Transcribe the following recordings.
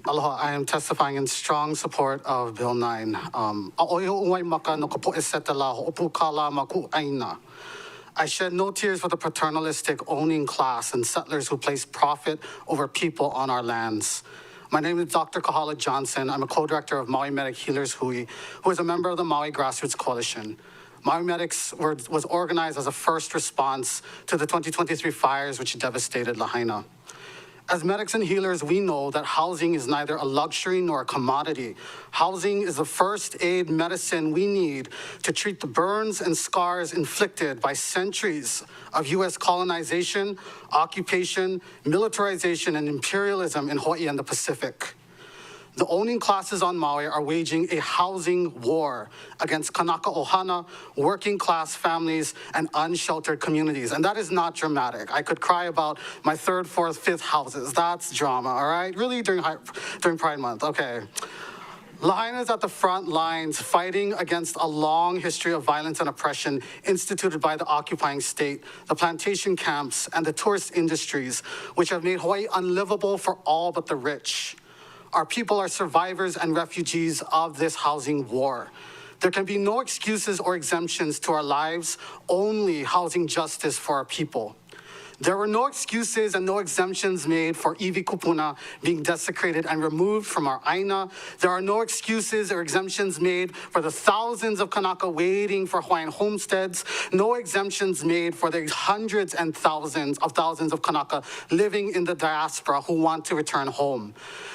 Aloha, I am testifying in strong support of Bill 9. I shed no tears for the paternalistic owning class and settlers who place profit over people on our lands. My name is Dr. Kahala Johnson. I'm a co-director of Maui Medic Healers Hui, who is a member of the Maui Grassroots Coalition. Maui Medics was organized as a first response to the 2023 fires which devastated Lahaina. As medics and healers, we know that housing is neither a luxury nor a commodity. Housing is the first aid medicine we need to treat the burns and scars inflicted by centuries of U.S. colonization, occupation, militarization, and imperialism in Hawaii and the Pacific. The owning classes on Maui are waging a housing war against Kanaka Ohana, working class families, and unsheltered communities. And that is not dramatic. I could cry about my third, fourth, fifth houses. That's drama, all right? Really, during Pride Month, okay. Lahaina is at the front lines fighting against a long history of violence and oppression instituted by the occupying state, the plantation camps, and the tourist industries, which have made Hawaii unlivable for all but the rich. Our people are survivors and refugees of this housing war. There can be no excuses or exemptions to our lives, only housing justice for our people. There were no excuses and no exemptions made for iwi kupuna being desecrated and removed from our aina. There are no excuses or exemptions made for the thousands of Kanaka waiting for Hawaiian homesteads. No exemptions made for the hundreds and thousands of Kanaka living in the diaspora who want to return home.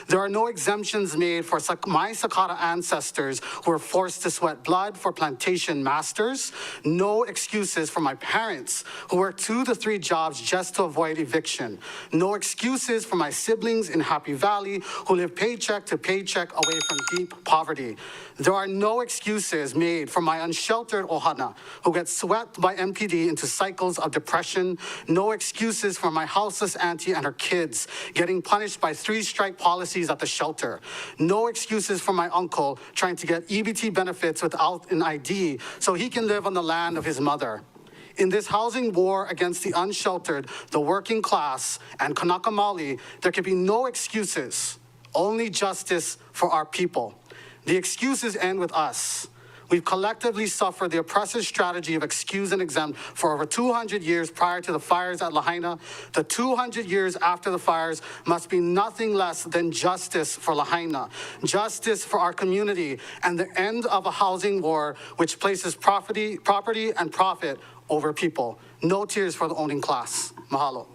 There are no exemptions made for my Sakata ancestors who were forced to sweat blood for plantation masters. No excuses for my parents who worked 2 to 3 jobs just to avoid eviction. No excuses for my siblings in Happy Valley who live paycheck to paycheck away from deep poverty. There are no excuses made for my unsheltered ohana who get swept by MPD into cycles of depression. No excuses for my houseless auntie and her kids getting punished by 3-strike policies at the shelter. No excuses for my uncle trying to get EBT benefits without an ID so he can live on the land of his mother. In this housing war against the unsheltered, the working class, and Kanaka Maoli, there can be no excuses, only justice for our people. The excuses end with us. We've collectively suffered the oppressive strategy of excuse and exempt for over 200 years prior to the fires at Lahaina. The 200 years after the fires must be nothing less than justice for Lahaina, justice for our community, and the end of a housing war which places property and profit over people. No tears for the owning class. Mahalo.